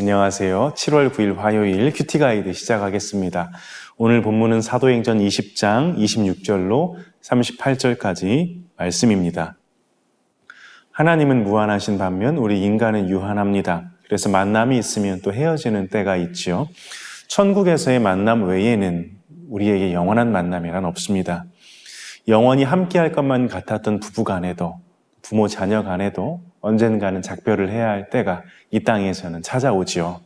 안녕하세요. 7월 9일 화요일 큐티 가이드 시작하겠습니다. 오늘 본문은 사도행전 20장 26절로 38절까지 말씀입니다. 하나님은 무한하신 반면 우리 인간은 유한합니다. 그래서 만남이 있으면 또 헤어지는 때가 있지요. 천국에서의 만남 외에는 우리에게 영원한 만남이란 없습니다. 영원히 함께할 것만 같았던 부부 간에도, 부모 자녀 간에도 언젠가는 작별을 해야 할 때가 이 땅에서는 찾아오지요.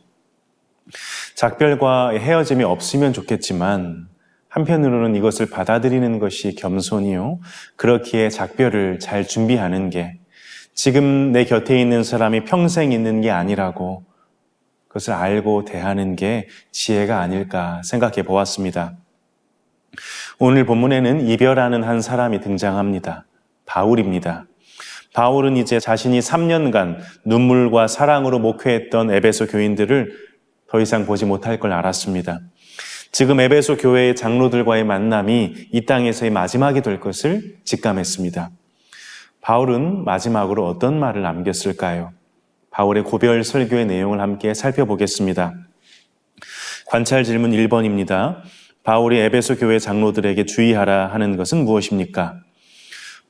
작별과 헤어짐이 없으면 좋겠지만 한편으로는 이것을 받아들이는 것이 겸손이요. 그렇기에 작별을 잘 준비하는 게, 지금 내 곁에 있는 사람이 평생 있는 게 아니라고 그것을 알고 대하는 게 지혜가 아닐까 생각해 보았습니다. 오늘 본문에는 이별하는 한 사람이 등장합니다. 바울입니다. 바울은 이제 자신이 3년간 눈물과 사랑으로 목회했던 에베소 교인들을 더 이상 보지 못할 걸 알았습니다. 지금 에베소 교회의 장로들과의 만남이 이 땅에서의 마지막이 될 것을 직감했습니다. 바울은 마지막으로 어떤 말을 남겼을까요? 바울의 고별 설교의 내용을 함께 살펴보겠습니다. 관찰 질문 1번입니다. 바울이 에베소 교회 장로들에게 주의하라 하는 것은 무엇입니까?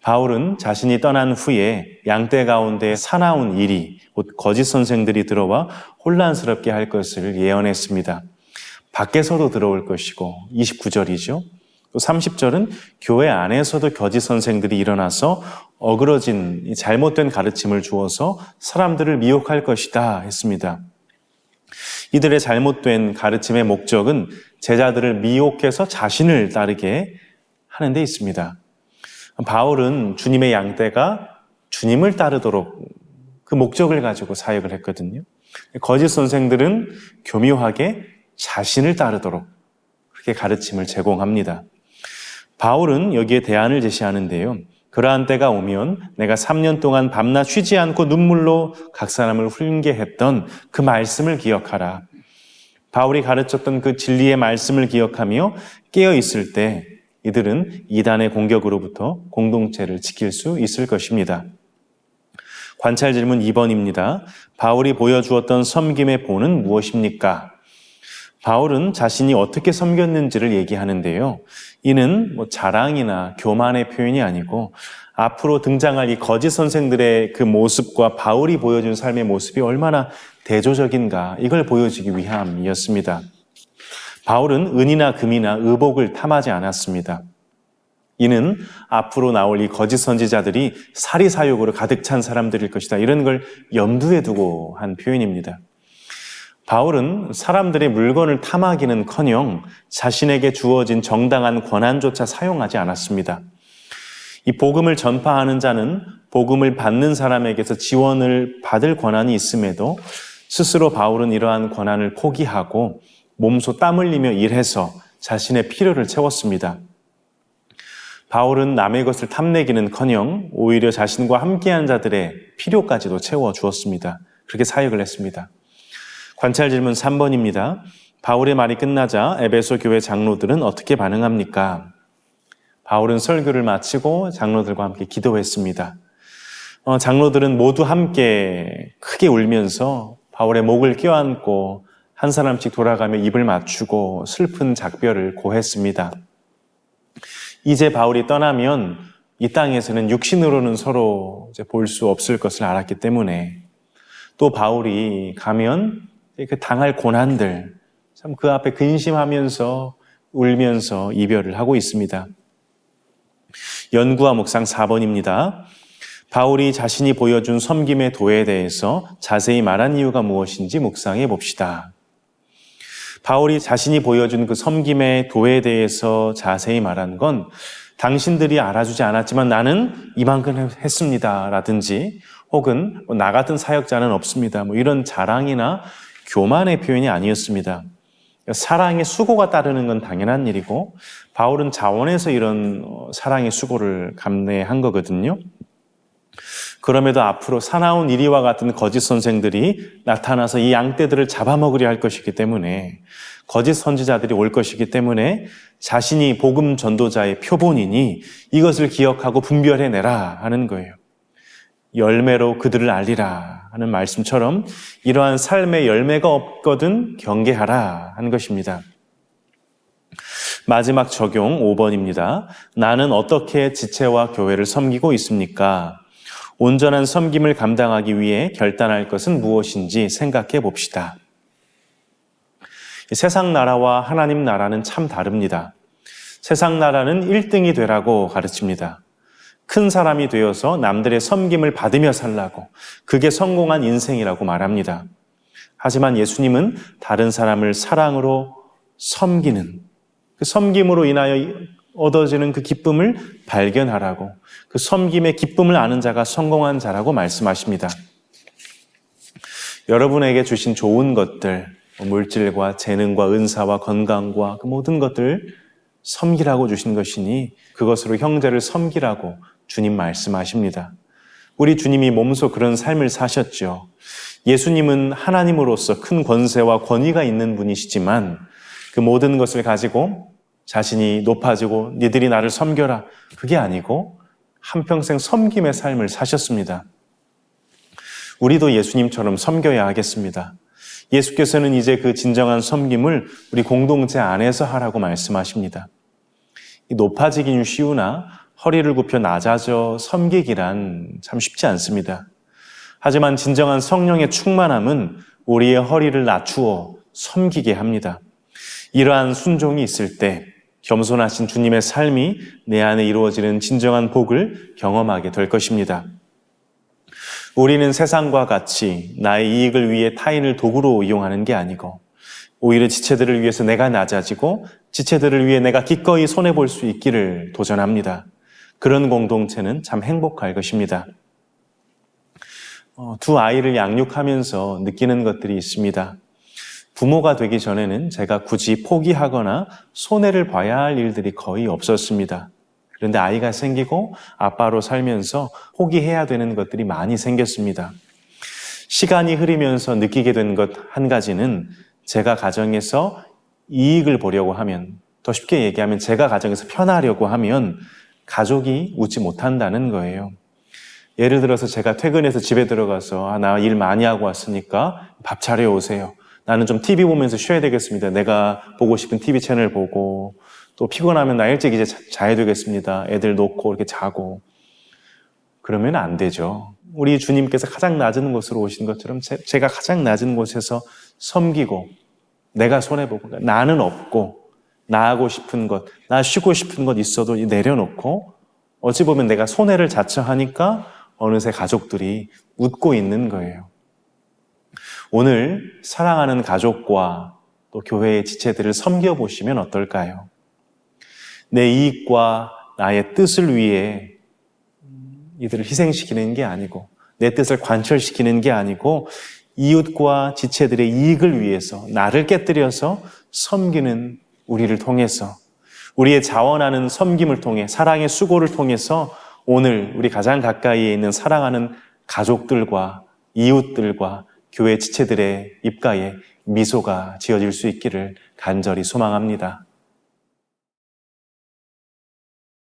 바울은 자신이 떠난 후에 양떼 가운데 사나운 일이, 곧 거짓 선생들이 들어와 혼란스럽게 할 것을 예언했습니다. 밖에서도 들어올 것이고, 29절이죠. 또 30절은 교회 안에서도 거짓 선생들이 일어나서 어그러진 잘못된 가르침을 주어서 사람들을 미혹할 것이다 했습니다. 이들의 잘못된 가르침의 목적은 제자들을 미혹해서 자신을 따르게 하는 데 있습니다. 바울은 주님의 양떼가 주님을 따르도록 그 목적을 가지고 사역을 했거든요. 거짓 선생들은 교묘하게 자신을 따르도록 그렇게 가르침을 제공합니다. 바울은 여기에 대안을 제시하는데요. 그러한 때가 오면 내가 3년 동안 밤낮 쉬지 않고 눈물로 각 사람을 훈계 했던 그 말씀을 기억하라. 바울이 가르쳤던 그 진리의 말씀을 기억하며 깨어있을 때 이들은 이단의 공격으로부터 공동체를 지킬 수 있을 것입니다. 관찰 질문 2번입니다. 바울이 보여주었던 섬김의 본은 무엇입니까? 바울은 자신이 어떻게 섬겼는지를 얘기하는데요. 이는 자랑이나 교만의 표현이 아니고 앞으로 등장할 이 거짓 선생들의 그 모습과 바울이 보여준 삶의 모습이 얼마나 대조적인가, 이걸 보여주기 위함이었습니다. 바울은 은이나 금이나 의복을 탐하지 않았습니다. 이는 앞으로 나올 이 거짓 선지자들이 사리사욕으로 가득 찬 사람들일 것이다, 이런 걸 염두에 두고 한 표현입니다. 바울은 사람들의 물건을 탐하기는커녕 자신에게 주어진 정당한 권한조차 사용하지 않았습니다. 이 복음을 전파하는 자는 복음을 받는 사람에게서 지원을 받을 권한이 있음에도 스스로 바울은 이러한 권한을 포기하고 몸소 땀 흘리며 일해서 자신의 필요를 채웠습니다. 바울은 남의 것을 탐내기는커녕 오히려 자신과 함께한 자들의 필요까지도 채워주었습니다. 그렇게 사역을 했습니다. 관찰 질문 3번입니다. 바울의 말이 끝나자 에베소 교회 장로들은 어떻게 반응합니까? 바울은 설교를 마치고 장로들과 함께 기도했습니다. 장로들은 모두 함께 크게 울면서 바울의 목을 껴안고 한 사람씩 돌아가며 입을 맞추고 슬픈 작별을 고했습니다. 이제 바울이 떠나면 이 땅에서는 육신으로는 서로 볼 수 없을 것을 알았기 때문에, 또 바울이 가면 그 당할 고난들, 참 그 앞에 근심하면서 울면서 이별을 하고 있습니다. 연구와 묵상 4번입니다. 바울이 자신이 보여준 섬김의 도에 대해서 자세히 말한 이유가 무엇인지 묵상해 봅시다. 바울이 자신이 보여준 그 섬김의 도에 대해서 자세히 말한 건 당신들이 알아주지 않았지만 나는 이만큼 했습니다 라든지, 혹은 나 같은 사역자는 없습니다, 이런 자랑이나 교만의 표현이 아니었습니다. 사랑의 수고가 따르는 건 당연한 일이고 바울은 자원해서 이런 사랑의 수고를 감내한 거거든요. 그럼에도 앞으로 사나운 이리와 같은 거짓 선생들이 나타나서 이 양떼들을 잡아먹으려 할 것이기 때문에, 거짓 선지자들이 올 것이기 때문에 자신이 복음 전도자의 표본이니 이것을 기억하고 분별해내라 하는 거예요. 열매로 그들을 알리라 하는 말씀처럼 이러한 삶의 열매가 없거든 경계하라 하는 것입니다. 마지막 적용 5번입니다. 나는 어떻게 지체와 교회를 섬기고 있습니까? 온전한 섬김을 감당하기 위해 결단할 것은 무엇인지 생각해 봅시다. 세상 나라와 하나님 나라는 참 다릅니다. 세상 나라는 1등이 되라고 가르칩니다. 큰 사람이 되어서 남들의 섬김을 받으며 살라고, 그게 성공한 인생이라고 말합니다. 하지만 예수님은 다른 사람을 사랑으로 섬기는, 그 섬김으로 인하여 얻어지는 그 기쁨을 발견하라고, 그 섬김의 기쁨을 아는 자가 성공한 자라고 말씀하십니다. 여러분에게 주신 좋은 것들, 물질과 재능과 은사와 건강과 그 모든 것들 섬기라고 주신 것이니 그것으로 형제를 섬기라고 주님 말씀하십니다. 우리 주님이 몸소 그런 삶을 사셨죠. 예수님은 하나님으로서 큰 권세와 권위가 있는 분이시지만 그 모든 것을 가지고 자신이 높아지고 니들이 나를 섬겨라, 그게 아니고 한평생 섬김의 삶을 사셨습니다. 우리도 예수님처럼 섬겨야 하겠습니다. 예수께서는 이제 그 진정한 섬김을 우리 공동체 안에서 하라고 말씀하십니다. 높아지긴 쉬우나 허리를 굽혀 낮아져 섬기기란 참 쉽지 않습니다. 하지만 진정한 성령의 충만함은 우리의 허리를 낮추어 섬기게 합니다. 이러한 순종이 있을 때 겸손하신 주님의 삶이 내 안에 이루어지는 진정한 복을 경험하게 될 것입니다. 우리는 세상과 같이 나의 이익을 위해 타인을 도구로 이용하는 게 아니고 오히려 지체들을 위해서 내가 낮아지고 지체들을 위해 내가 기꺼이 손해볼 수 있기를 도전합니다. 그런 공동체는 참 행복할 것입니다. 두 아이를 양육하면서 느끼는 것들이 있습니다. 부모가 되기 전에는 제가 굳이 포기하거나 손해를 봐야 할 일들이 거의 없었습니다. 그런데 아이가 생기고 아빠로 살면서 포기해야 되는 것들이 많이 생겼습니다. 시간이 흐르면서 느끼게 된 것 한 가지는 제가 가정에서 이익을 보려고 하면, 더 쉽게 얘기하면 제가 가정에서 편하려고 하면 가족이 웃지 못한다는 거예요. 예를 들어서 제가 퇴근해서 집에 들어가서 나 일 많이 하고 왔으니까 밥 차려 오세요. 나는 좀 TV 보면서 쉬어야 되겠습니다. 내가 보고 싶은 TV 채널 보고 또 피곤하면 나 일찍 이제 자야 되겠습니다. 애들 놓고 이렇게 자고. 그러면 안 되죠. 우리 주님께서 가장 낮은 곳으로 오신 것처럼 제가 가장 낮은 곳에서 섬기고 내가 손해보고 나는 없고 나 하고 싶은 것, 나 쉬고 싶은 것 있어도 내려놓고 어찌 보면 내가 손해를 자처하니까 어느새 가족들이 웃고 있는 거예요. 오늘 사랑하는 가족과 또 교회의 지체들을 섬겨보시면 어떨까요? 내 이익과 나의 뜻을 위해 이들을 희생시키는 게 아니고 내 뜻을 관철시키는 게 아니고 이웃과 지체들의 이익을 위해서 나를 깨뜨려서 섬기는 우리를 통해서 우리의 자원하는 섬김을 통해 사랑의 수고를 통해서 오늘 우리 가장 가까이에 있는 사랑하는 가족들과 이웃들과 교회 지체들의 입가에 미소가 지어질 수 있기를 간절히 소망합니다.